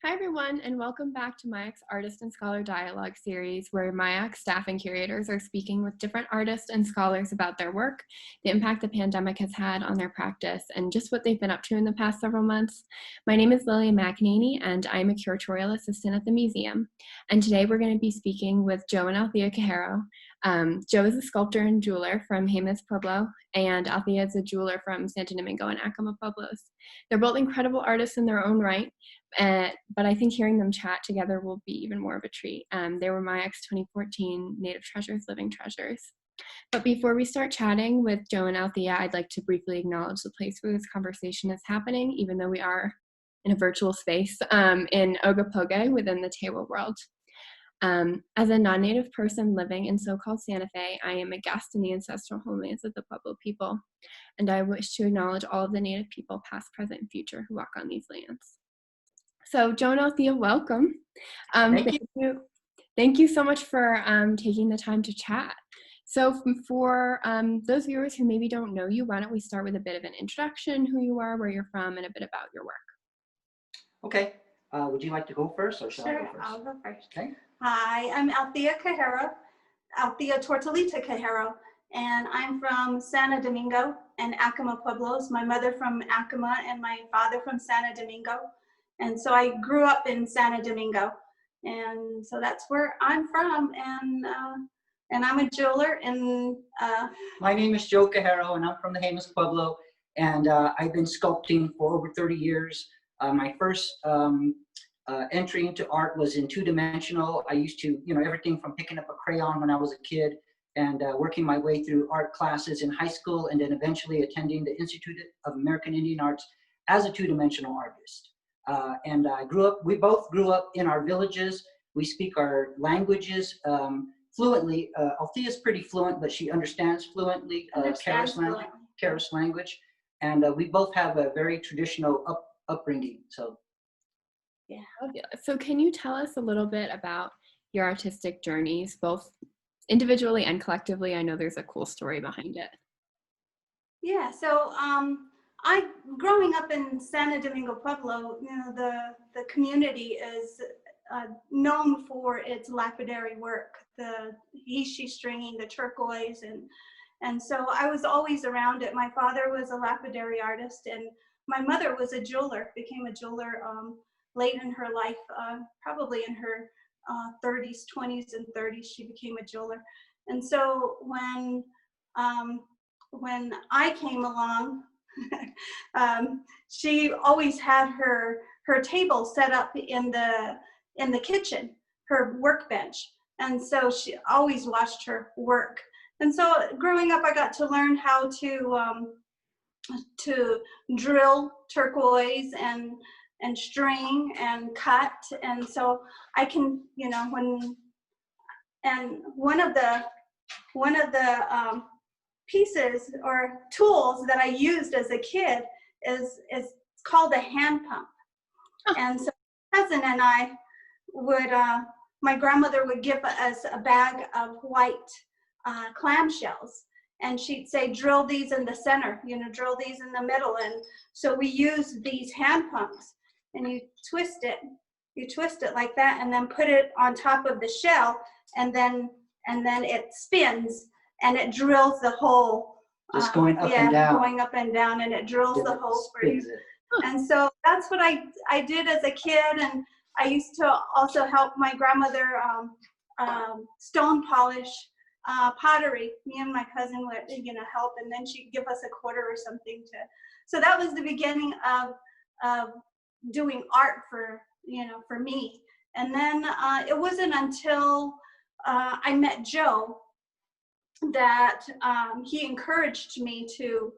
Hi, everyone, and welcome back to MIAC's Artist and Scholar Dialogue series, where MIAC staff and curators are speaking with different artists and scholars about their work, the impact the pandemic has had on their practice, and just what they've been up to in the past several months. My name is Lillian McEnany, and I'm a curatorial assistant at the museum. And today we're going to be speaking with Joe and Althea Cajero. Joe is a sculptor and jeweler from Jemez, Pueblo, and Althea is a jeweler from Santo Domingo and Acoma, Pueblos. They're both incredible artists in their own right, but I think hearing them chat together will be even more of a treat. They were MIAC's 2014 Native Treasures, Living Treasures. But before we start chatting with Joe and Althea, I'd like to briefly acknowledge the place where this conversation is happening, even though we are in a virtual space in Ogopoge within the Tewa world. As a non-Native person living in so-called Santa Fe, I am a guest in the ancestral homelands of the Pueblo people, and I wish to acknowledge all of the Native people, past, present, and future, who walk on these lands. So, Joe and Althea, welcome. Thank you. Thank you so much for taking the time to chat. So for those viewers who maybe don't know you, why don't we start with a bit of an introduction, who you are, where you're from, and a bit about your work. Okay. Would you like to go first, or shall I go first? Sure, I'll go first. Okay. Hi, I'm Althea Cajero, Althea Tortolita Cajero, and I'm from Santo Domingo and Acoma Pueblos. My mother from Acoma and my father from Santo Domingo. And so I grew up in Santo Domingo. And so that's where I'm from. And I'm a jeweler. And my name is Joe Cajero, and I'm from the Jemez Pueblo. And I've been sculpting for over 30 years. My first entry into art was in two-dimensional. I used to, everything from picking up a crayon when I was a kid and working my way through art classes in high school, and then eventually attending the Institute of American Indian Arts as a two-dimensional artist. And we both grew up in our villages. We speak our languages fluently. Althea's pretty fluent, but she understands fluently Keres language. And we both have a very traditional upbringing. So, yeah. So can you tell us a little bit about your artistic journeys, both individually and collectively? I know there's a cool story behind it. Yeah, so growing up in Santo Domingo, Pueblo, the community is known for its lapidary work, the he-she stringing, the turquoise, and so I was always around it. My father was a lapidary artist, and my mother was a jeweler, became a jeweler late in her life, probably in her 30s, 20s and 30s, she became a jeweler. And so when I came along, she always had her table set up in the kitchen, her workbench, and so she always watched her work. And so growing up, I got to learn how to drill turquoise and string and cut, and so I can, one of the pieces or tools that I used as a kid is called a hand pump. And so my cousin and I would, my grandmother would give us a bag of white clamshells, and she'd say, drill these in the center, drill these in the middle. And so we used these hand pumps, and you twist it like that, and then put it on top of the shell, and then it spins, and it drills the hole. Just going up and down. Going up and down, and it drills the hole for you. And so that's what I did as a kid, and I used to also help my grandmother stone polish pottery. Me and my cousin would, help, and then she'd give us a quarter or something to. So that was the beginning of doing art for me. And then it wasn't until I met Joe that he encouraged me to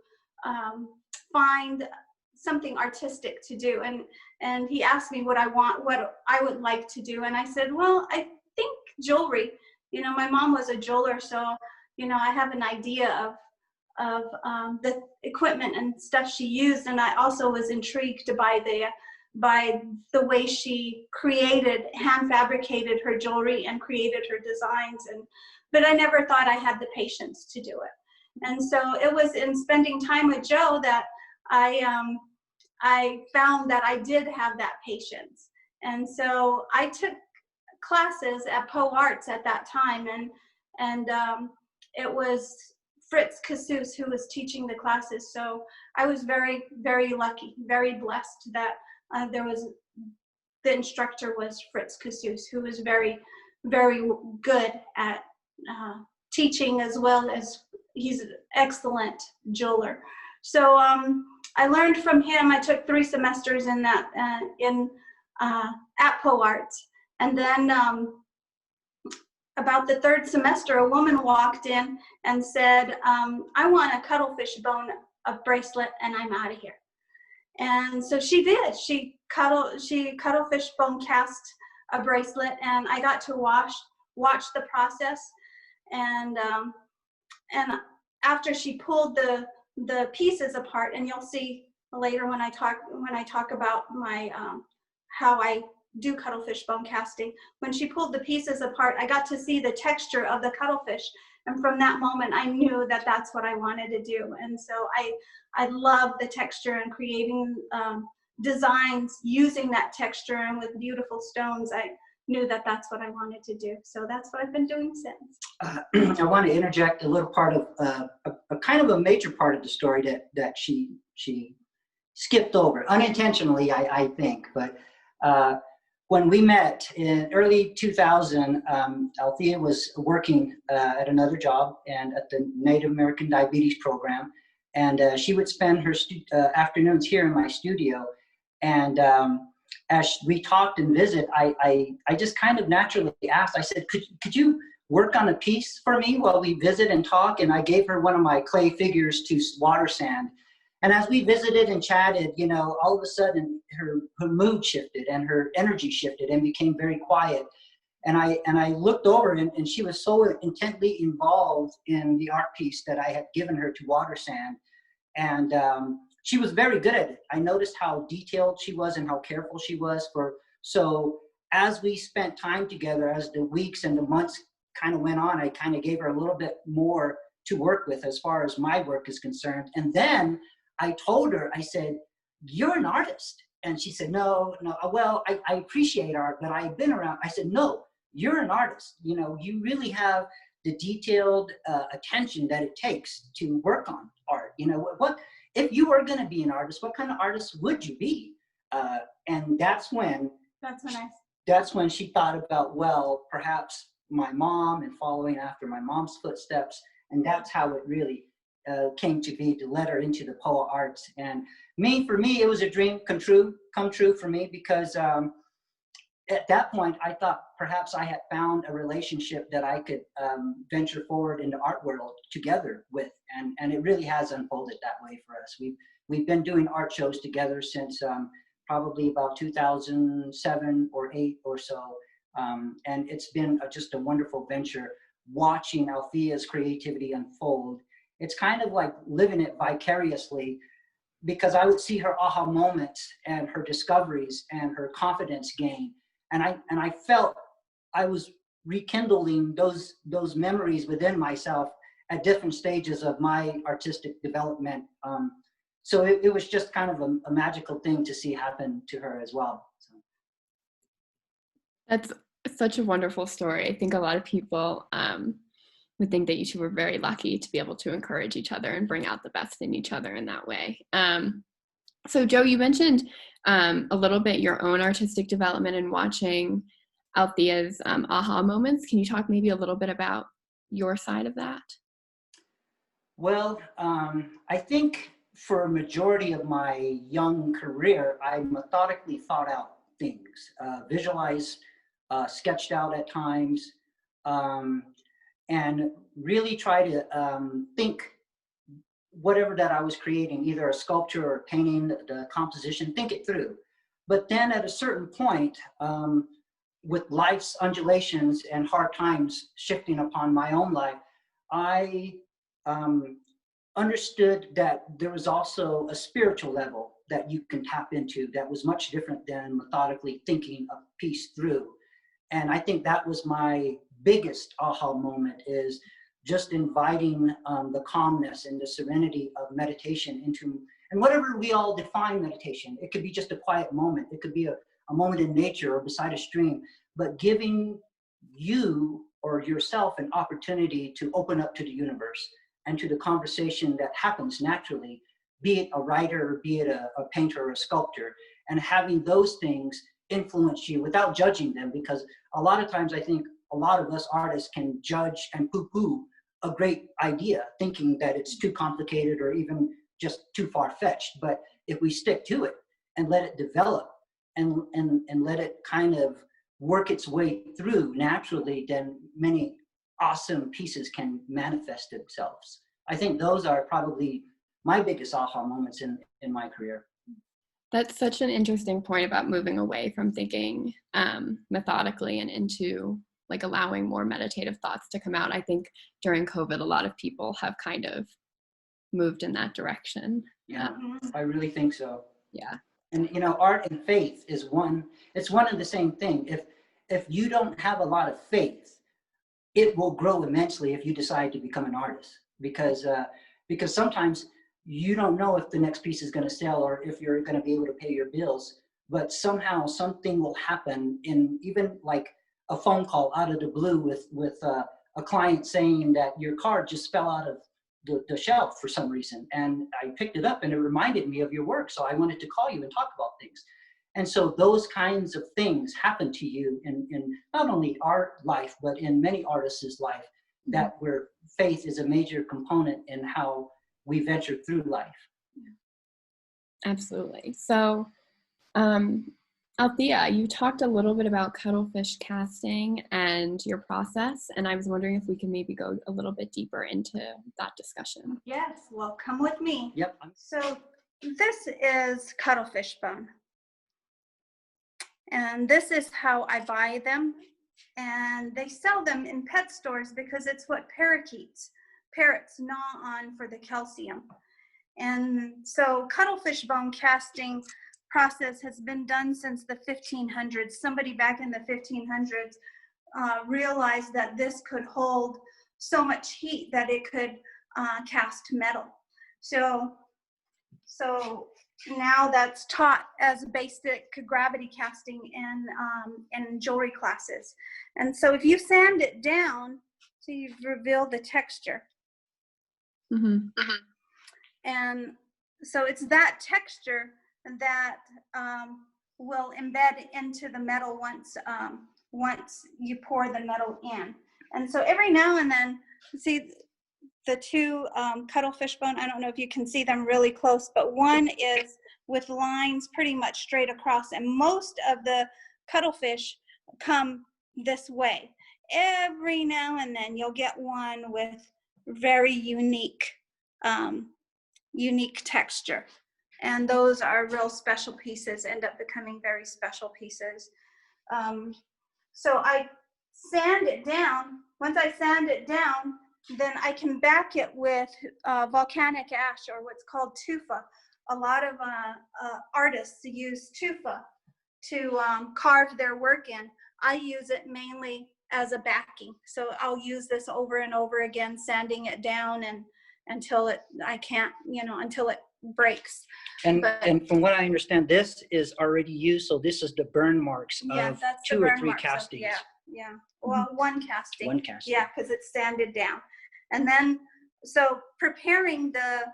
find something artistic to do, and he asked me what I would like to do, and I said, well, I think jewelry. My mom was a jeweler, so I have an idea of the equipment and stuff she used, and I also was intrigued by the way she hand fabricated her jewelry and created her designs, but I never thought I had the patience to do it. And so it was in spending time with Joe that I found that I did have that patience. And so I took classes at Po Arts at that time, and it was Fritz Casus who was teaching the classes. So I was very, very lucky, very blessed that the instructor was Fritz Casus, who was very, very good at teaching, as well as he's an excellent jeweler. So I learned from him. I took 3 semesters in that at Po Arts, and then about the 3rd semester, a woman walked in and said, I want a cuttlefish bone, a bracelet, and I'm out of here. And so she did. She cuttlefish bone cast a bracelet, and I got to watch the process. And after she pulled the pieces apart, and you'll see later when I talk about my how I do cuttlefish bone casting. When she pulled the pieces apart, I got to see the texture of the cuttlefish, and from that moment, I knew that that's what I wanted to do. And so I love the texture and creating designs using that texture, and with beautiful stones. I knew that that's what I wanted to do. So that's what I've been doing since. I want to interject a little part of a kind of a major part of the story that she skipped over unintentionally, I think. But when we met in early 2000, Althea was working at another job and at the Native American Diabetes Program, and she would spend her afternoons here in my studio. And as we talked and visit, I just kind of naturally asked. I said, "Could you work on a piece for me while we visit and talk?" And I gave her one of my clay figures to water sand. And as we visited and chatted, you know, all of a sudden her mood shifted and her energy shifted and became very quiet. And I looked over, and she was so intently involved in the art piece that I had given her to water sand. And she was very good at it. I noticed how detailed she was and how careful she was. So as we spent time together, as the weeks and the months kind of went on, I kind of gave her a little bit more to work with as far as my work is concerned. And then I told her, I said, "You're an artist." And she said, no, well, I appreciate art, but I've been around. I said, "No, you're an artist. You know, you really have the detailed attention that it takes to work on art. You know, what if you were going to be an artist, what kind of artist would you be?" And that's when she thought about, well, perhaps my mom and following after my mom's footsteps. And that's how it really came to be, to let her into the Po Arts. And for me, it was a dream come true for me, because at that point, I thought perhaps I had found a relationship that I could venture forward in the art world together with, and it really has unfolded that way for us. We've been doing art shows together since probably about 2007 or 8 or so, and it's been just a wonderful venture watching Althea's creativity unfold. It's kind of like living it vicariously, because I would see her aha moments and her discoveries and her confidence gain. And I felt I was rekindling those memories within myself at different stages of my artistic development. So it was just kind of a magical thing to see happen to her as well. So. That's such a wonderful story. I think a lot of people would think that you two were very lucky to be able to encourage each other and bring out the best in each other in that way. So Joe, you mentioned a little bit your own artistic development and watching Althea's aha moments. Can you talk maybe a little bit about your side of that? Well, I think for a majority of my young career, I methodically thought out things, visualized, sketched out at times, and really try to think whatever that I was creating, either a sculpture or painting, the composition, think it through. But then at a certain point, with life's undulations and hard times shifting upon my own life, I understood that there was also a spiritual level that you can tap into that was much different than methodically thinking a piece through. And I think that was my biggest aha moment, is just inviting the calmness and the serenity of meditation into, and whatever we all define meditation, it could be just a quiet moment. It could be a a moment in nature or beside a stream, but giving you or yourself an opportunity to open up to the universe and to the conversation that happens naturally, be it a writer, be it a painter or a sculptor, and having those things influence you without judging them. Because a lot of times I think a lot of us artists can judge and poo-poo a great idea, thinking that it's too complicated or even just too far-fetched. But if we stick to it and let it develop and let it kind of work its way through naturally, then many awesome pieces can manifest themselves. I think those are probably my biggest aha moments in my career. That's such an interesting point about moving away from thinking methodically and into like allowing more meditative thoughts to come out. I think during COVID, a lot of people have kind of moved in that direction. Yeah, I really think so. Yeah. And you know, art and faith is it's one and the same thing. If you don't have a lot of faith, it will grow immensely if you decide to become an artist, because sometimes you don't know if the next piece is going to sell or if you're going to be able to pay your bills, but somehow something will happen, in even like a phone call out of the blue with a client saying that your card just fell out of the shelf for some reason, and I picked it up and it reminded me of your work, so I wanted to call you and talk about things. And so those kinds of things happen to you in not only our life, but in many artists' life, that where faith is a major component in how we venture through life. Absolutely. So, Althea, you talked a little bit about Cuttlefish Casting and your process, and I was wondering if we can maybe go a little bit deeper into that discussion. Yes, well, come with me. Yep. So this is cuttlefish bone. And this is how I buy them. And they sell them in pet stores because it's what parrots gnaw on for the calcium. And so cuttlefish bone casting process has been done since the 1500s. Somebody back in the 1500s realized that this could hold so much heat that it could cast metal. So now that's taught as basic gravity casting in jewelry classes. And so if you sand it down, so you reveal the texture. And so it's that texture that will embed into the metal once you pour the metal in. And so every now and then, see the two cuttlefish bone, I don't know if you can see them really close, but one is with lines pretty much straight across, and most of the cuttlefish come this way. Every now and then you'll get one with very unique texture, and those are real special pieces, end up becoming very special pieces. So I sand it down. Once I sand it down, then I can back it with volcanic ash, or what's called tufa. A lot of artists use tufa to carve their work in. I use it mainly as a backing. So I'll use this over and over again, sanding it down and until it breaks. And from what I understand, this is already used, so this is the burn marks of 2 or 3 castings. Yeah. Well, one casting. One casting. Yeah, because it's sanded down. And then, so preparing the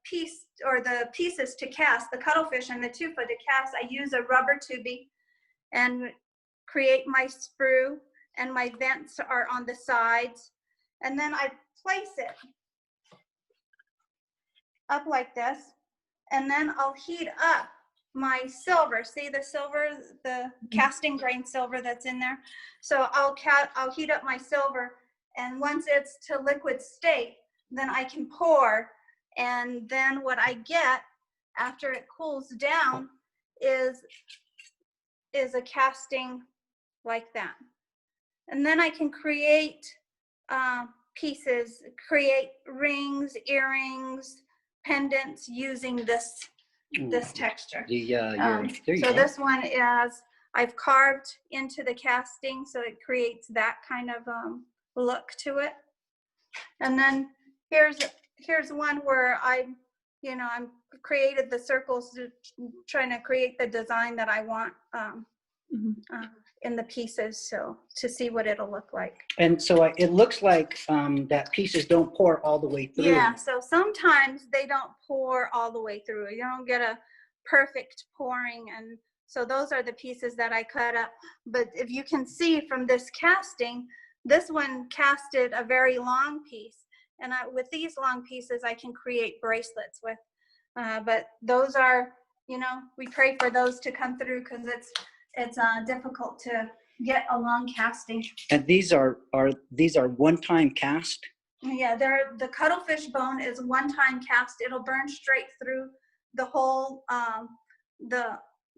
piece or the pieces to cast, the cuttlefish and the tufa to cast, I use a rubber tubing and create my sprue, and my vents are on the sides. And then I place it up like this, and then I'll heat up my silver. See the silver, the casting grain silver that's in there? So I'll heat up my silver, and once it's to liquid state, then I can pour, and then what I get after it cools down is a casting like that. And then I can create pieces, create rings, earrings, pendants using this texture. So this one is, I've carved into the casting, so it creates that kind of look to it. And then here's one where I I'm created the circles, trying to create the design that I want in the pieces, so to see what it'll look like. And so it looks like that pieces don't pour all the way through. Yeah, so sometimes they don't pour all the way through. You don't get a perfect pouring, and so those are the pieces that I cut up. But if you can see from this casting, this one casted a very long piece, and with these long pieces I can create bracelets with. But those are, we pray for those to come through, because it's difficult to get a long casting. And these are one-time cast? Yeah, the cuttlefish bone is one-time cast. It'll burn straight through the whole,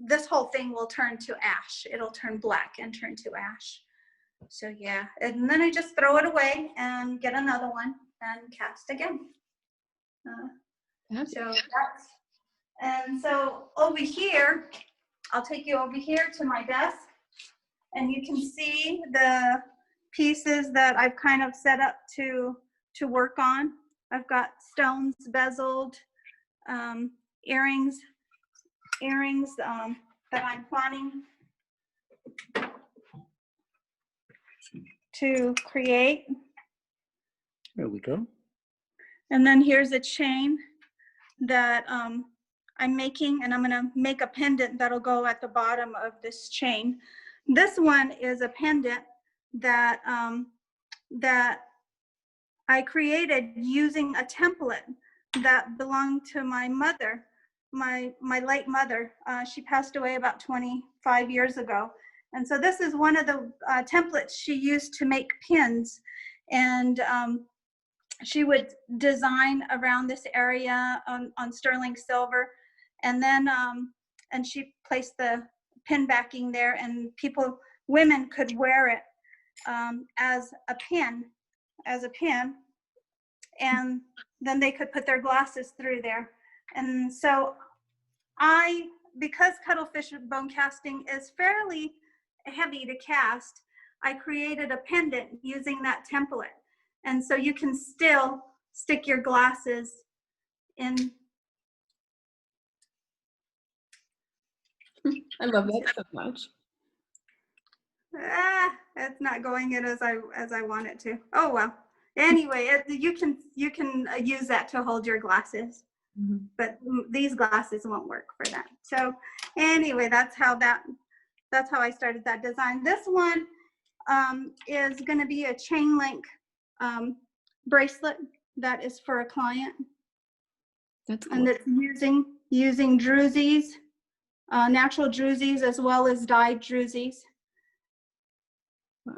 this whole thing will turn to ash. It'll turn black and turn to ash. So yeah, and then I just throw it away and get another one and cast again. So over here, I'll take you over here to my desk, and you can see the pieces that I've kind of set up to work on. I've got stones bezeled, earrings that I'm planning to create. There we go. And then here's a chain that I'm making, and I'm going to make a pendant that'll go at the bottom of this chain. This one is a pendant that that I created using a template that belonged to my mother, my late mother. She passed away about 25 years ago. And so this is one of the templates she used to make pins. And she would design around this area on sterling silver. And then and she placed the pin backing there, and women could wear it as a pin, and then they could put their glasses through there. And so because cuttlefish bone casting is fairly heavy to cast, I created a pendant using that template. And so you can still stick your glasses in. I love that so much. It's not going in as I want it to. Oh well. Anyway, you can use that to hold your glasses, but these glasses won't work for that. So anyway, that's how I started that design. This one is going to be a chain link bracelet that is for a client. That's cool. And it's using drusies, natural drusies, as well as dyed drusies.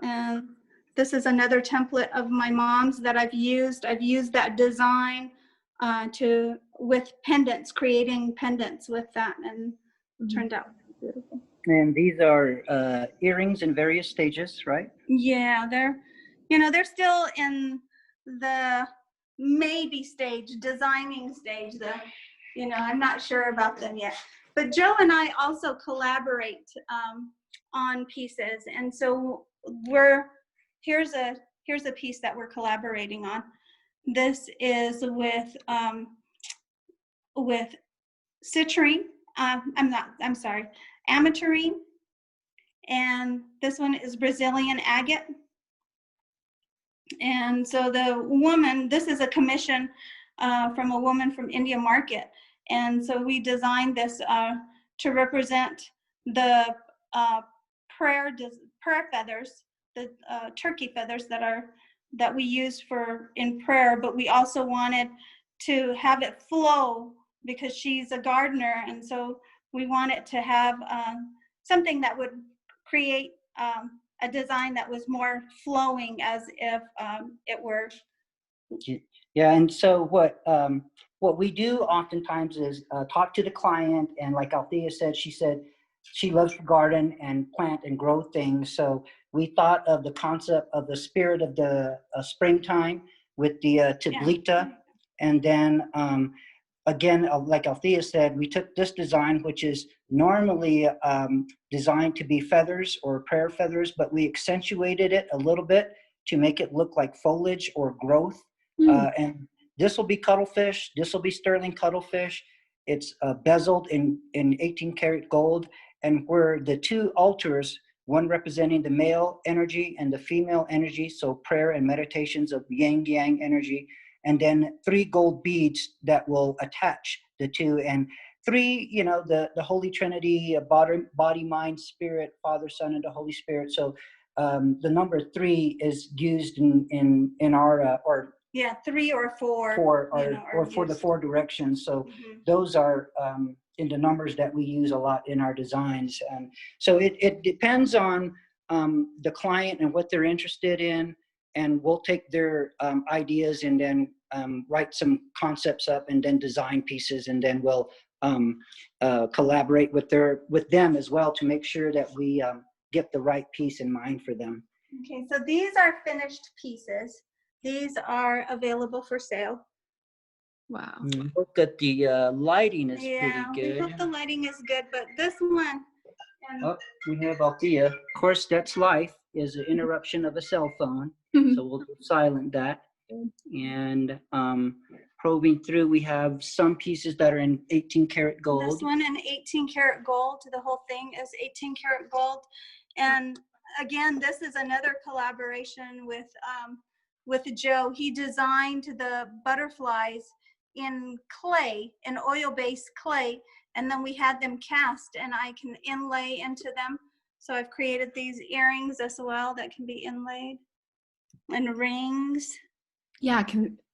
And this is another template of my mom's that I've used. I've used that design with pendants, creating pendants with that, and it turned out beautiful. And these are earrings in various stages, right? Yeah, they're still in the maybe stage, designing stage. I'm not sure about them yet. But Joe and I also collaborate on pieces, and so here's a piece that we're collaborating on. This is with citrine. Ameturine, and this one is Brazilian agate. And so this is a commission from a woman from India Market, and so we designed this to represent the prayer feathers, the turkey feathers that we use in prayer, but we also wanted to have it flow because she's a gardener, and so we wanted to have something that would create a design that was more flowing, as if it were. Yeah, and so what we do oftentimes is talk to the client, and like Althea said, she said she loves to garden and plant and grow things. So we thought of the concept of the spirit of the springtime with the tablita, yeah. And then again, like Althea said, we took this design, which is normally designed to be feathers or prayer feathers, but we accentuated it a little bit to make it look like foliage or growth. And this will be cuttlefish. This will be sterling cuttlefish. It's bezeled in 18 karat gold. And where the two altars, one representing the male energy and the female energy, so prayer and meditations of yin-yang energy, and then 3 gold beads that will attach the two, and 3, the Holy Trinity, body, mind, spirit, Father, Son, and the Holy Spirit. So the number 3 is used in our or 3 or 4 or for the 4 directions. So those are in the numbers that we use a lot in our designs. And so it depends on the client and what they're interested in, and we'll take their ideas and then write some concepts up and then design pieces, and then we'll collaborate with them as well to make sure that we get the right piece in mind for them. Okay, so these are finished pieces. These are available for sale. Wow. Look at the lighting is pretty good. We hope the lighting is good, but this one. We have Althea. Of course, that's life, is an interruption of a cell phone. So we'll silent that. And probing through, we have some pieces that are in 18 karat gold. This one in 18 karat gold. The whole thing is 18 karat gold. And again, this is another collaboration with Joe. He designed the butterflies in clay, in oil-based clay, and then we had them cast, and I can inlay into them. So I've created these earrings as well that can be inlaid, and rings. Yeah,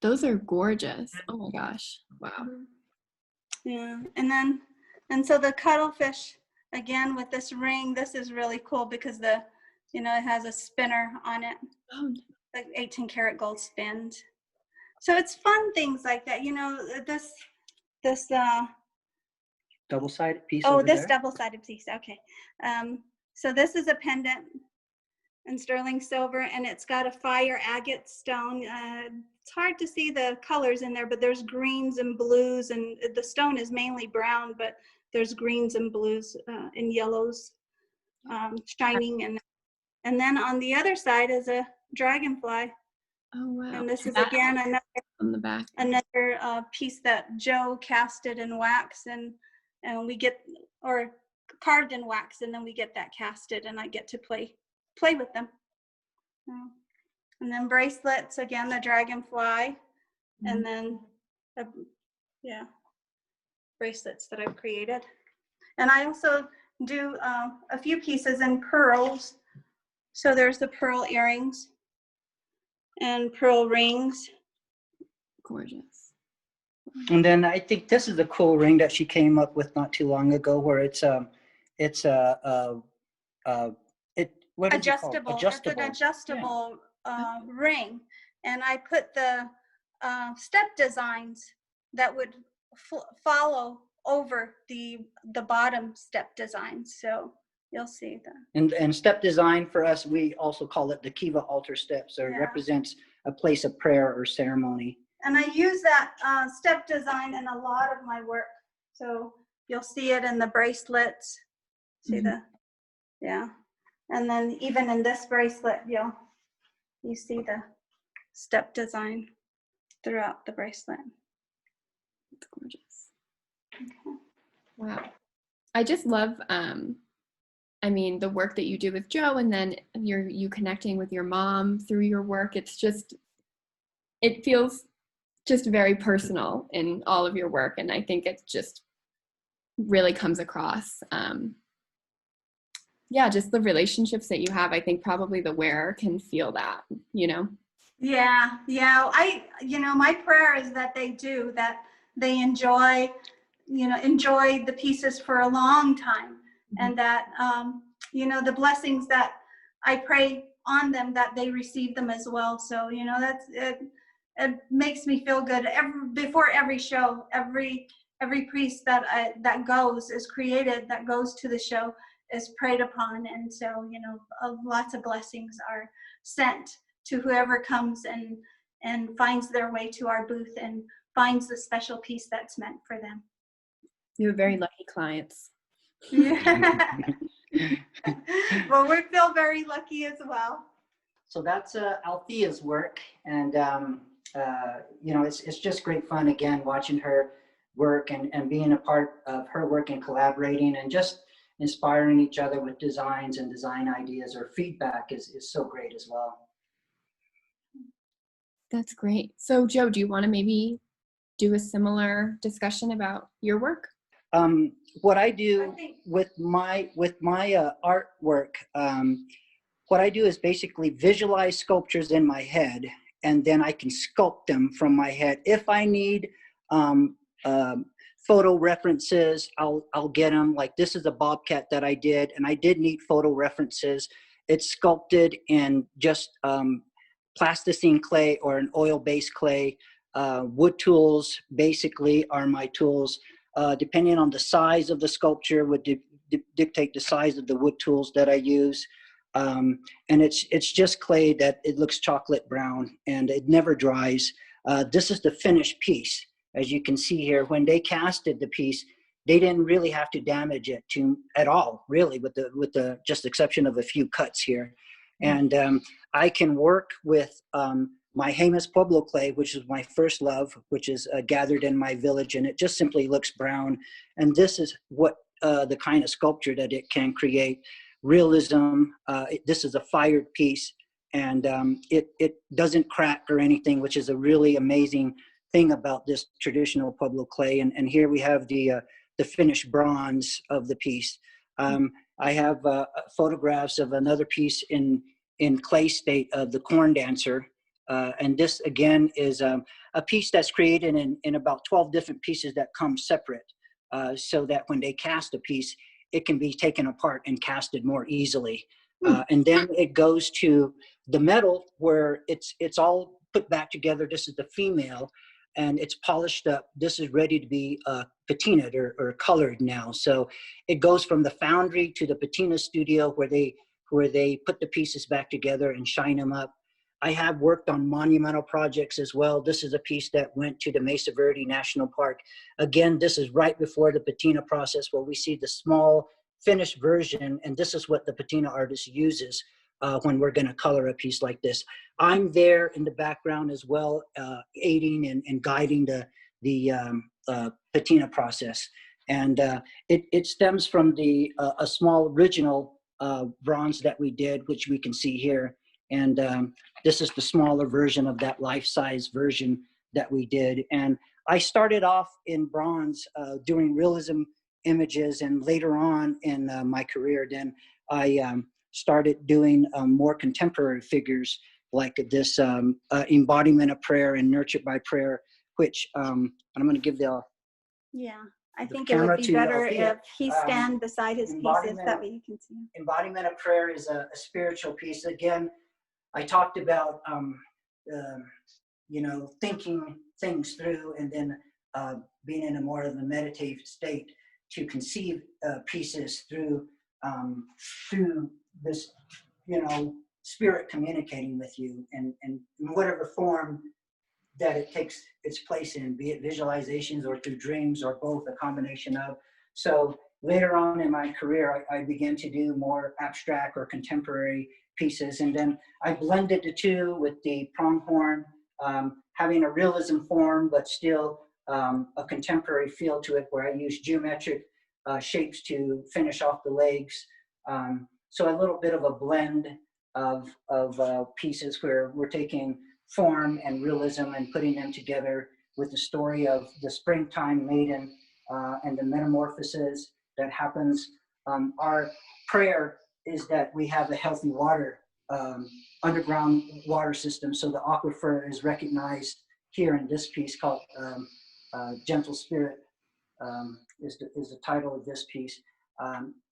those are gorgeous. Oh my gosh. Wow. Yeah, and so the cuttlefish, again, with this ring, this is really cool because it has a spinner on it. Oh. Like 18 karat gold spins. So it's fun things like that. This double-sided piece. Double-sided piece. Okay. So this is a pendant in sterling silver, and it's got a fire agate stone. It's hard to see the colors in there, but there's greens and blues, and the stone is mainly brown, but there's greens and blues and yellows shining. And then on the other side is a dragonfly. Oh wow. And this is again on the back. Another piece that Joe casted in wax, and we get, or carved in wax, and then we get that casted, and I get to play with them. And then bracelets, again, the dragonfly, and then bracelets that I've created. And I also do a few pieces in pearls. So there's the pearl earrings and pearl rings. Gorgeous. And then I think this is a cool ring that she came up with not too long ago, where it's adjustable. It's an adjustable ring, and I put the step designs that would follow over the bottom step designs. So you'll see that. And step design for us, we also call it the Kiva altar step. So it represents a place of prayer or ceremony. And I use that step design in a lot of my work. So you'll see it in the bracelets. See and then even in this bracelet, you see the step design throughout the bracelet. It's gorgeous. Okay. Wow. I just love the work that you do with Joe, and then you connecting with your mom through your work. It feels just very personal in all of your work, and I think it just really comes across. Just the relationships that you have. I think probably the wearer can feel that, Yeah. My prayer is that they enjoy the pieces for a long time, and that, the blessings that I pray on them, that they receive them as well. So, that's it. It makes me feel good. Before every show, every priest that goes is created, that goes to the show, is prayed upon. And so, lots of blessings are sent to whoever comes and finds their way to our booth and finds the special piece that's meant for them. You have very lucky clients. Yeah. Well, we feel very lucky as well. So that's Althea's work, and you know, it's just great fun, again, watching her work and being a part of her work and collaborating and just inspiring each other with designs and design ideas or feedback is so great as well. That's great. So Joe, do you want to maybe do a similar discussion about your work? What I do with my artwork, what I do is basically visualize sculptures in my head, and then I can sculpt them from my head. If I need photo references, I'll get them. Like this is a bobcat that I did, and I did need photo references. It's sculpted in just plasticine clay or an oil-based clay. Wood tools basically are my tools. Depending on the size of the sculpture would dictate the size of the wood tools that I use. And it's just clay that it looks chocolate brown and it never dries. This is the finished piece. As you can see here, when they casted the piece, they didn't really have to damage it at all, really, with the just exception of a few cuts here. And I can work with my Jemez Pueblo clay, which is my first love, which is gathered in my village, and it just simply looks brown. And this is what the kind of sculpture that it can create. Realism. This is a fired piece, and it doesn't crack or anything, which is a really amazing thing about this traditional Pueblo clay. And here we have the finished bronze of the piece. I have photographs of another piece in clay state of the corn dancer. And this again is a piece that's created in about 12 different pieces that come separate, so that when they cast a piece, it can be taken apart and casted more easily. And then it goes to the metal where it's all put back together. This is the female, and it's polished up. This is ready to be patinaed or colored now. So it goes from the foundry to the patina studio where they put the pieces back together and shine them up. I have worked on monumental projects as well. This is a piece that went to the Mesa Verde National Park. Again, this is right before the patina process where we see the small finished version, and this is what the patina artist uses when we're going to color a piece like this. I'm there in the background as well, aiding and guiding the patina process. And it stems from a small original bronze that we did, which we can see here. And this is the smaller version of that life-size version that we did. And I started off in bronze doing realism images, and later on in my career, then I started doing more contemporary figures like this embodiment of prayer and nurtured by prayer, which and I'm going to give the I think it would be better if he stand beside his pieces, that way you can see him. Embodiment of prayer is a spiritual piece. Again, I talked about you know, thinking things through and then being in a more of a meditative state to conceive pieces through this, you know, spirit communicating with you, and in whatever form that it takes its place in, be it visualizations or through dreams or both, a combination of. So later on in my career, I began to do more abstract or contemporary pieces, and then I blended the two with the pronghorn, having a realism form, but still a contemporary feel to it, where I use geometric shapes to finish off the legs. So a little bit of a blend of pieces where we're taking form and realism and putting them together with the story of the springtime maiden and the metamorphosis that happens. Our prayer is that we have a healthy water, underground water system. So the aquifer is recognized here in this piece called Gentle Spirit is the title of this piece.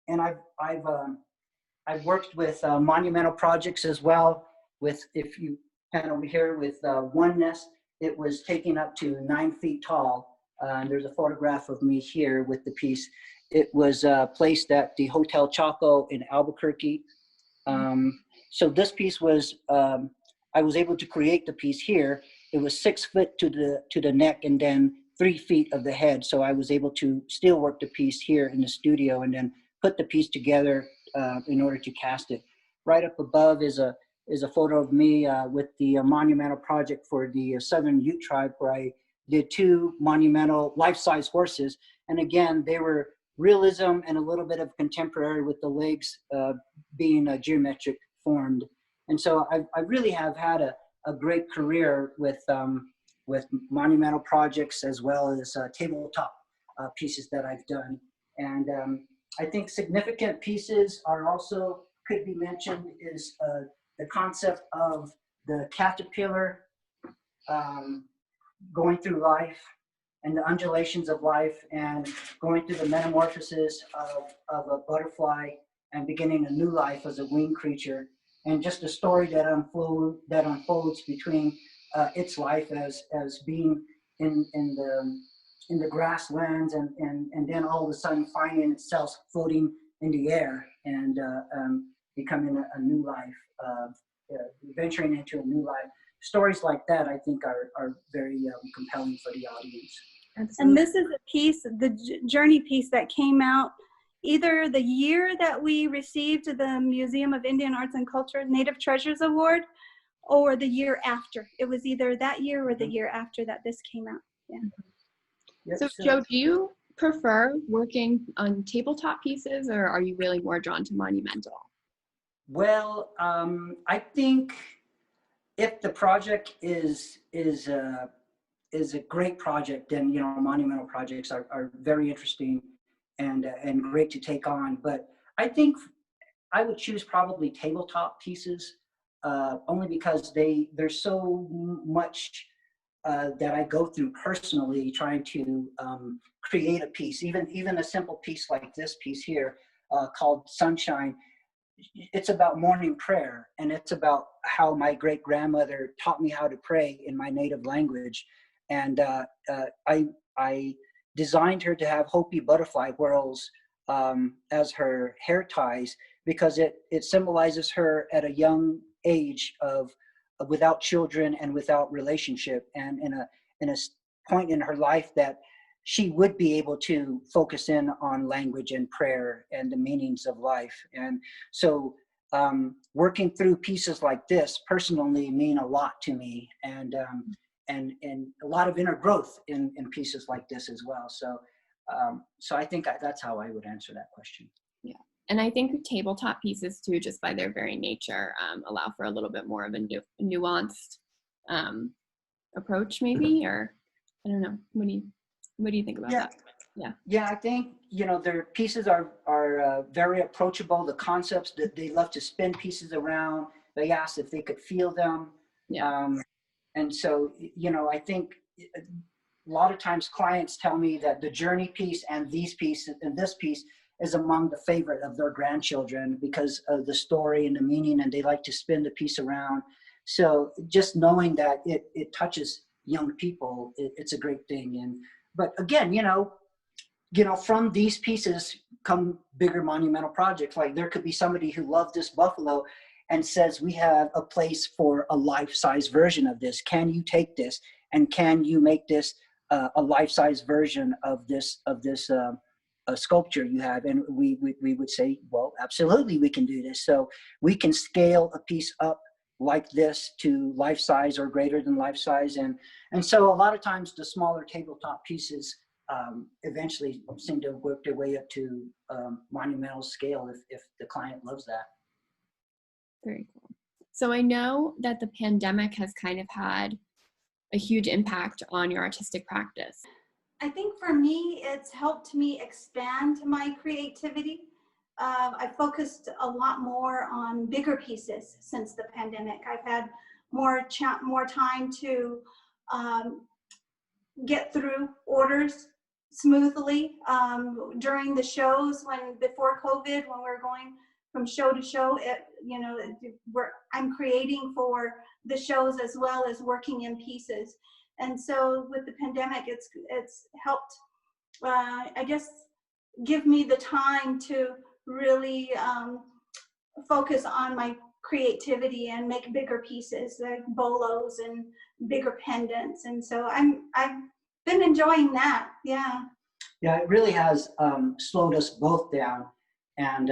And I've worked with monumental projects as well. With, if you pan over here, with Oneness, it was taken up to 9 feet tall. There's a photograph of me here with the piece. It was placed at the Hotel Chaco in Albuquerque. So this piece was, I was able to create the piece here. It was 6 foot to the neck and then 3 feet of the head. So I was able to still work the piece here in the studio and then put the piece together in order to cast it. Right up above is a is a photo of me with the monumental project for the Southern Ute tribe, where I did 2 monumental life-size horses. And again, they were realism and a little bit of contemporary, with the legs being geometric formed. And so I really have had a great career with monumental projects, as well as tabletop pieces that I've done. And I think significant pieces are also, could be mentioned, is the concept of the caterpillar going through life, and the undulations of life, and going through the metamorphosis of a butterfly and beginning a new life as a winged creature, and just a story that unfolds between its life as being in the grasslands, and then all of a sudden finding itself floating in the air, and becoming a new life, venturing into a new life. Stories like that, I think, are very compelling for the audience. Absolutely. And this is a piece, the journey piece, that came out either the year that we received the Museum of Indian Arts and Culture Native Treasures Award, or the year after. It was either that year or the year after that this came out. Yeah. Yep, so Joe, do you prefer working on tabletop pieces, or are you really more drawn to monumental? Well, I think if the project is a great project, then monumental projects are very interesting and great to take on. But I think I would choose probably tabletop pieces, only because there's so much that I go through personally trying to create a piece. Even a simple piece like this piece here, called Sunshine. It's about morning prayer, and it's about how my great grandmother taught me how to pray in my native language. And I designed her to have Hopi butterfly whorls as her hair ties, because it symbolizes her at a young age of without children and without relationship, and in a point in her life that she would be able to focus in on language and prayer and the meanings of life. And so working through pieces like this personally mean a lot to me, and a lot of inner growth in pieces like this as well. So I think that's how I would answer that question. Yeah. And I think tabletop pieces too, just by their very nature, allow for a little bit more of a nuanced approach, maybe, or I don't know. What do you think about that? Yeah, I think their pieces are very approachable. The concepts that they love to spin pieces around. They asked if they could feel them. Yeah. And so I think a lot of times clients tell me that the journey piece and these pieces and this piece is among the favorite of their grandchildren because of the story and the meaning, and they like to spin the piece around. So just knowing that it touches young people, it's a great thing. But again, from these pieces come bigger monumental projects. Like there could be somebody who loved this buffalo and says, we have a place for a life-size version of this. Can you take this and can you make this a life-size version of this sculpture you have? And we would say, well, absolutely, we can do this. So we can scale a piece up like this to life size or greater than life size. And so a lot of times the smaller tabletop pieces eventually seem to work their way up to monumental scale if the client loves that. Very cool. So I know that the pandemic has kind of had a huge impact on your artistic practice. I think for me, it's helped me expand my creativity. I focused a lot more on bigger pieces since the pandemic. I've had more time to get through orders smoothly during the shows. Before COVID, when we're going from show to show, I'm creating for the shows as well as working in pieces. And so with the pandemic, it's helped, I guess, give me the time to really focus on my creativity and make bigger pieces like bolos and bigger pendants. And so I've been enjoying that. Yeah. Yeah, it really has slowed us both down. And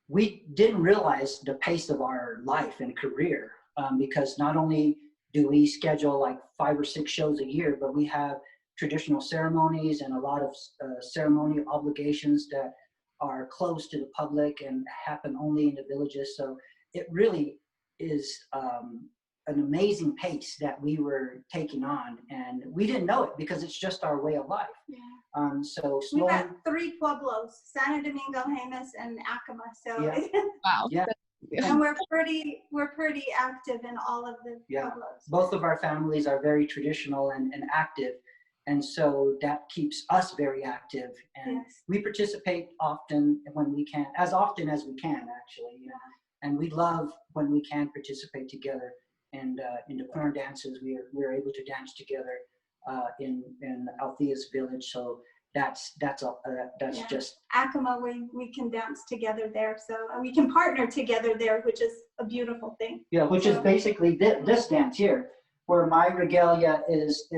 we didn't realize the pace of our life and career, because not only do we schedule like 5 or 6 shows a year, but we have traditional ceremonies and a lot of ceremonial obligations that are closed to the public and happen only in the villages. So it really is an amazing pace that we were taking on, and we didn't know it because it's just our way of life. Yeah. So We've slowly, got 3 Pueblos, Santo Domingo, Jemez, and Acoma. So Yeah. Wow. Yeah. and we're pretty active in all of the Yeah. Pueblos. both of our families are very traditional and active, and so that keeps us very active, and Yes. we participate often when we can, as often as we can actually, you know? And we love when we can participate together. And in the corn dances, we're able to dance together in Althea's village. So that's Yeah. just Acoma, we can dance together there. So and we can partner together there, which is a beautiful thing. yeah, which is So- basically this dance here, where my regalia is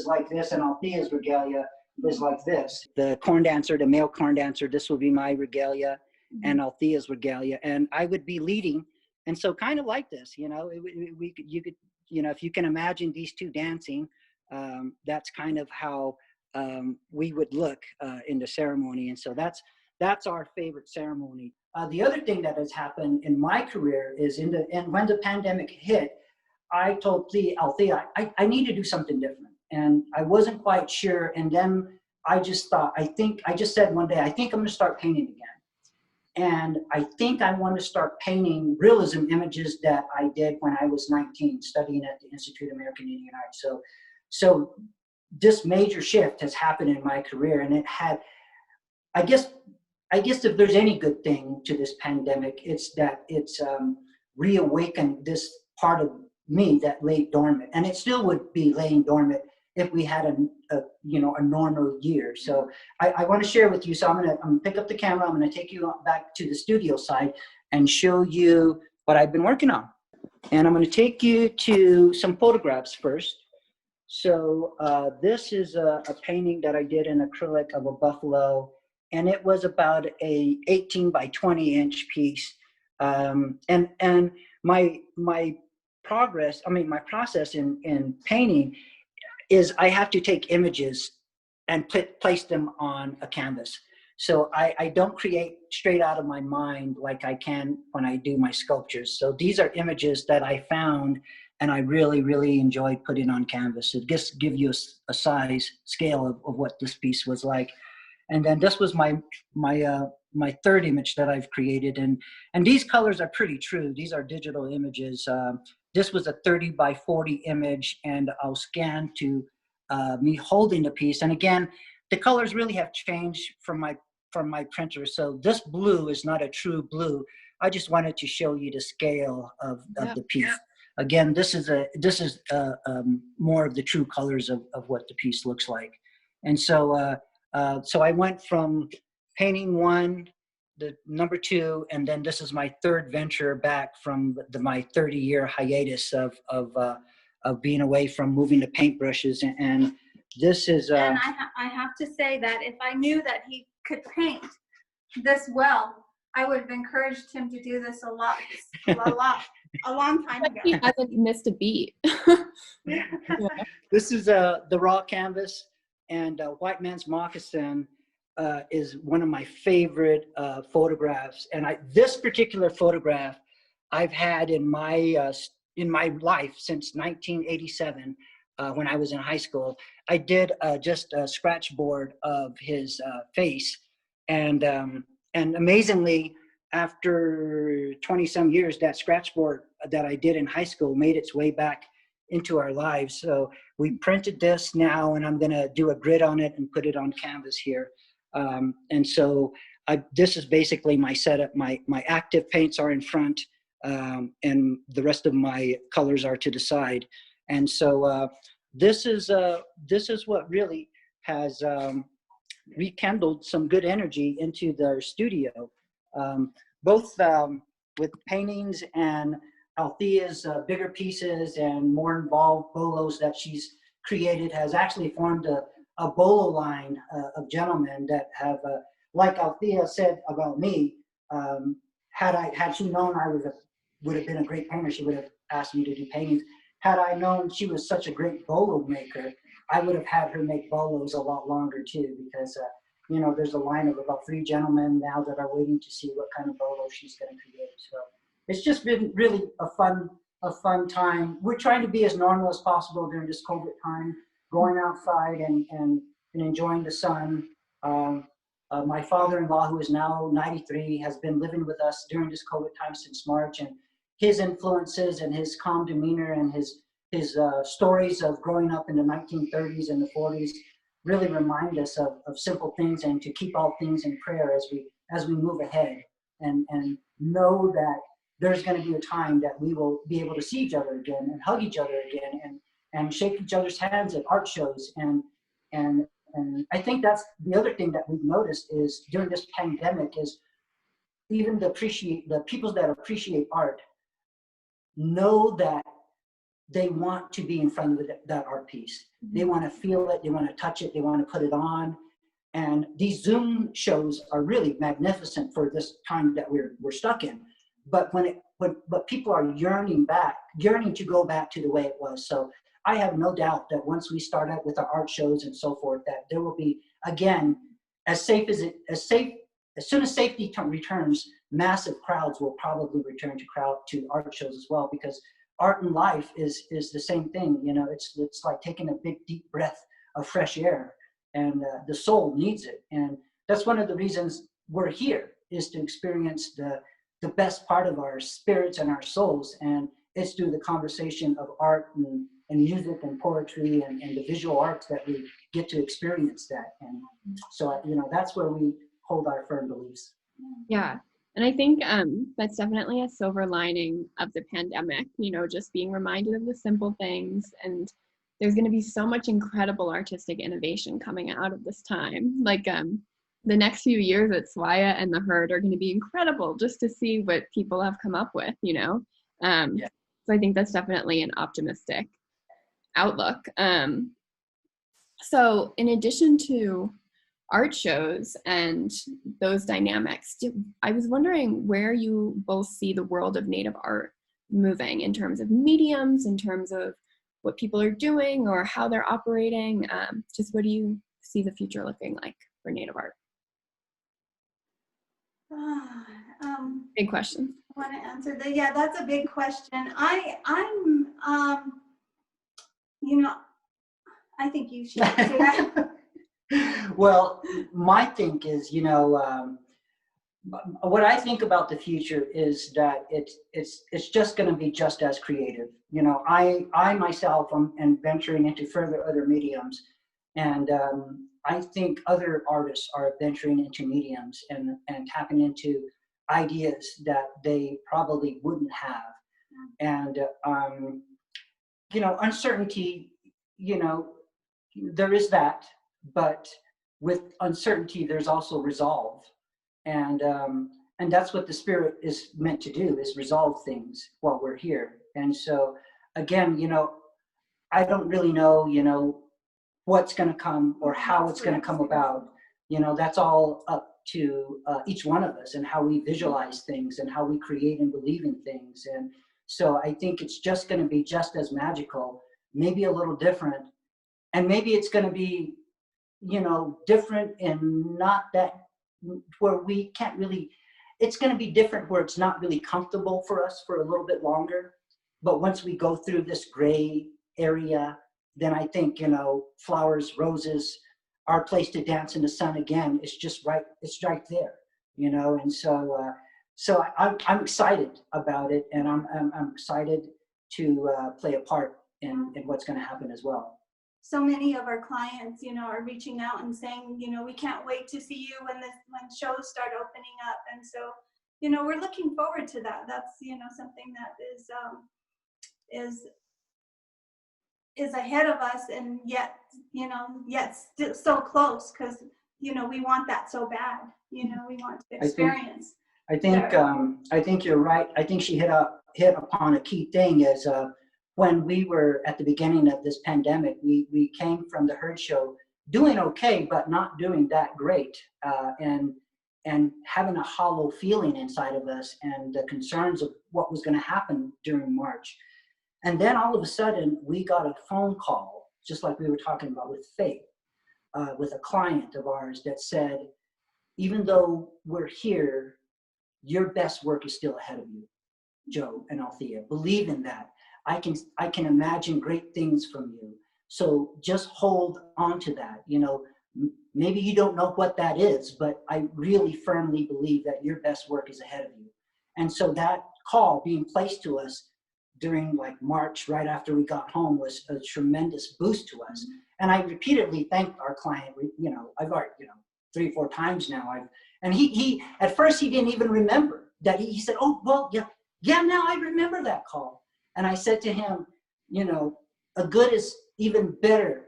like this, and Althea's regalia is like this. The corn dancer, the male corn dancer, this will be my regalia, and Althea's regalia, and I would be leading. And so kind of like this, you know, you could, you know, if you can imagine these two dancing, that's kind of how we would look in the ceremony. And so that's our favorite ceremony. The other thing that has happened in my career is when the pandemic hit, I told Althea, I need to do something different. And I wasn't quite sure. And then I just thought, I just said one day, I think I'm going to start painting again. And I think I want to start painting realism images that I did when I was 19, studying at the Institute of American Indian Arts. So this major shift has happened in my career, and it had, I guess if there's any good thing to this pandemic, it's that it's reawakened this part of me that lay dormant, and it still would be laying dormant if we had a normal year. So I want to share with you. So I'm gonna pick up the camera. I'm gonna take you back to the studio side and show you what I've been working on. And I'm gonna take you to some photographs first. So this is a painting that I did in acrylic of a buffalo, and it was about a 18 by 20 inch piece. And my process in painting is I have to take images and place them on a canvas. So I don't create straight out of my mind like I can when I do my sculptures. So these are images that I found and I really, really enjoyed putting on canvas. It just gives you a size scale of what this piece was like. And then this was my third image that I've created. And these colors are pretty true. These are digital images. This was a 30 by 40 image, and I'll scan to me holding the piece. And again, the colors really have changed from my printer. So this blue is not a true blue. I just wanted to show you the scale of the piece. Yeah. Again, this is more of the true colors of what the piece looks like. And so so I went from painting one, the number two, and then this is my third venture back from my 30-year hiatus of being away from moving to paintbrushes. And this is and I have to say that if I knew that he could paint this well, I would have encouraged him to do this a long time ago. He hasn't missed a beat. This is the raw canvas, and White Man's Moccasin is one of my favorite photographs. And this particular photograph I've had in my life since 1987. When I was in high school, I did just a scratch board of his face, and amazingly, after 20 some years, that scratch board that I did in high school made its way back into our lives. So we printed this now, and I'm going to do a grid on it and put it on canvas here. And so this is basically my setup. My active paints are in front, and the rest of my colors are to the side. And so this is what really has rekindled some good energy into the studio, both with paintings and Althea's bigger pieces and more involved bolos that she's created has actually formed a bolo line of gentlemen that have, like Althea said about me, had she known I would have been a great painter, she would have asked me to do paintings. Had I known she was such a great bolo maker, I would have had her make bolos a lot longer too, because you know, there's a line of about 3 gentlemen now that are waiting to see what kind of bolo she's going to create. So it's just been really a fun time. We're trying to be as normal as possible during this COVID time, going outside and enjoying the sun. My father-in-law, who is now 93, has been living with us during this COVID time since March, and his influences and his calm demeanor and his stories of growing up in the 1930s and the 40s really remind us of simple things, and to keep all things in prayer as we move ahead, and know that there's going to be a time that we will be able to see each other again and hug each other again and shake each other's hands at art shows. And I think that's the other thing that we've noticed is during this pandemic is even the people that appreciate art know that they want to be in front of that art piece. They want to feel it, they want to touch it, they want to put it on. And these Zoom shows are really magnificent for this time that we're stuck in. But but people are yearning to go back to the way it was. So I have no doubt that once we start out with our art shows and so forth, that there will be, again, as soon as safety returns, massive crowds will probably return to art shows as well, because art and life is the same thing. You know, it's like taking a big deep breath of fresh air, and the soul needs it. And that's one of the reasons we're here, is to experience the best part of our spirits and our souls, and it's through the conversation of art and music and poetry and the visual arts that we get to experience that. And so, you know, that's where we hold our firm beliefs. Yeah. And I think that's definitely a silver lining of the pandemic, you know, just being reminded of the simple things. And there's going to be so much incredible artistic innovation coming out of this time. Like the next few years at SWAIA and the Herd are going to be incredible just to see what people have come up with, you know. Yeah. So I think that's definitely an optimistic outlook. So in addition to art shows and those dynamics, I was wondering where you both see the world of Native art moving in terms of mediums, in terms of what people are doing or how they're operating. Just what do you see the future looking like for Native art? Big question. I want to answer that. Yeah, that's a big question. I'm you know, I think you should answer that. Well, my think is, you know, what I think about the future is that it's just going to be just as creative. You know, I myself am venturing into other mediums, and I think other artists are venturing into mediums and tapping into ideas that they probably wouldn't have. And you know, uncertainty, you know, there is that, but with uncertainty, there's also resolve. And that's what the Spirit is meant to do, is resolve things while we're here. And so, again, you know, I don't really know, you know, what's going to come or how it's going to come about. You know, that's all up to each one of us and how we visualize things and how we create and believe in things. And so I think it's just going to be just as magical, maybe a little different. And maybe it's going to be, you know, different and not that, where we can't really, it's going to be different where it's not really comfortable for us for a little bit longer. But once we go through this gray area, then I think, you know, flowers, roses, our place to dance in the sun again, it's just right, it's right there, you know. And so I'm excited about it, and I'm excited to play a part in what's going to happen as well. So many of our clients, you know, are reaching out and saying, you know, we can't wait to see you when shows start opening up. And so, you know, we're looking forward to that. That's, you know, something that is ahead of us, and yet, you know, yet still so close, because, you know, we want that so bad. You know, we want to experience. I think you're right. I think she hit upon a key thing is when we were at the beginning of this pandemic, we came from the Herd show doing okay, but not doing that great. And and having a hollow feeling inside of us, and the concerns of what was going to happen during March. And then all of a sudden, we got a phone call, just like we were talking about with Faith, with a client of ours that said, even though we're here, your best work is still ahead of you, Joe and Althea. Believe in that. I can imagine great things from you. So just hold on to that. You know, maybe you don't know what that is, but I really firmly believe that your best work is ahead of you. And so that call being placed to us during like March, right after we got home, was a tremendous boost to us. And I repeatedly thanked our client. You know, I've already, 3 or 4 times now. And he at first he didn't even remember that. He said, "Oh, well, yeah, now I remember that call." And I said to him, a good is even better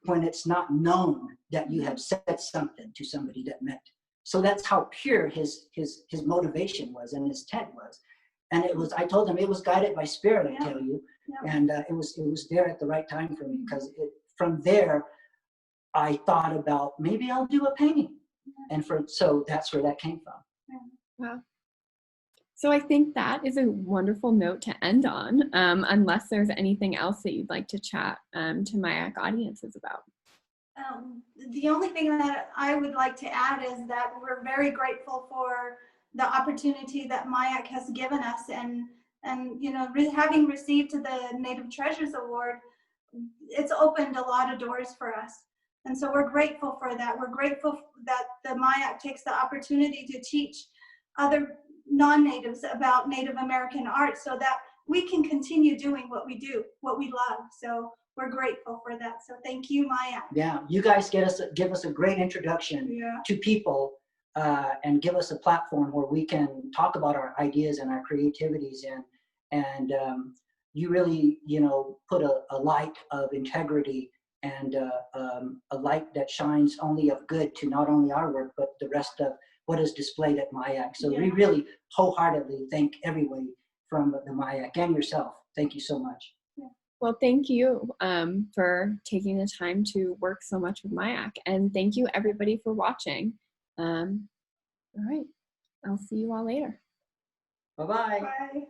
when it's not known that you have said something to somebody that meant. So that's how pure his motivation was and his intent was. And I told him it was guided by spirit, I tell you. Yeah. And it was there at the right time for me, because from there, I thought about maybe I'll do a painting. And so that's where that came from. Wow. So I think that is a wonderful note to end on, unless there's anything else that you'd like to chat to MIAC audiences about. The only thing that I would like to add is that we're very grateful for the opportunity that MIAC has given us, and having received the Native Treasures Award, it's opened a lot of doors for us. And so we're grateful for that. We're grateful that the MIAC takes the opportunity to teach other non-natives about Native American art so that we can continue doing what we do, what we love. So we're grateful for that. So thank you, MIAC. Yeah, you guys give us a great introduction to people, and give us a platform where we can talk about our ideas and our creativities, and you really, put a light of integrity and a light that shines only of good to not only our work, but the rest of what is displayed at MIAC. So we really wholeheartedly thank everybody from the MIAC and yourself. Thank you so much. Well, thank you for taking the time to work so much with MIAC. And thank you, everybody, for watching. All right. I'll see you all later. Bye-bye. Bye.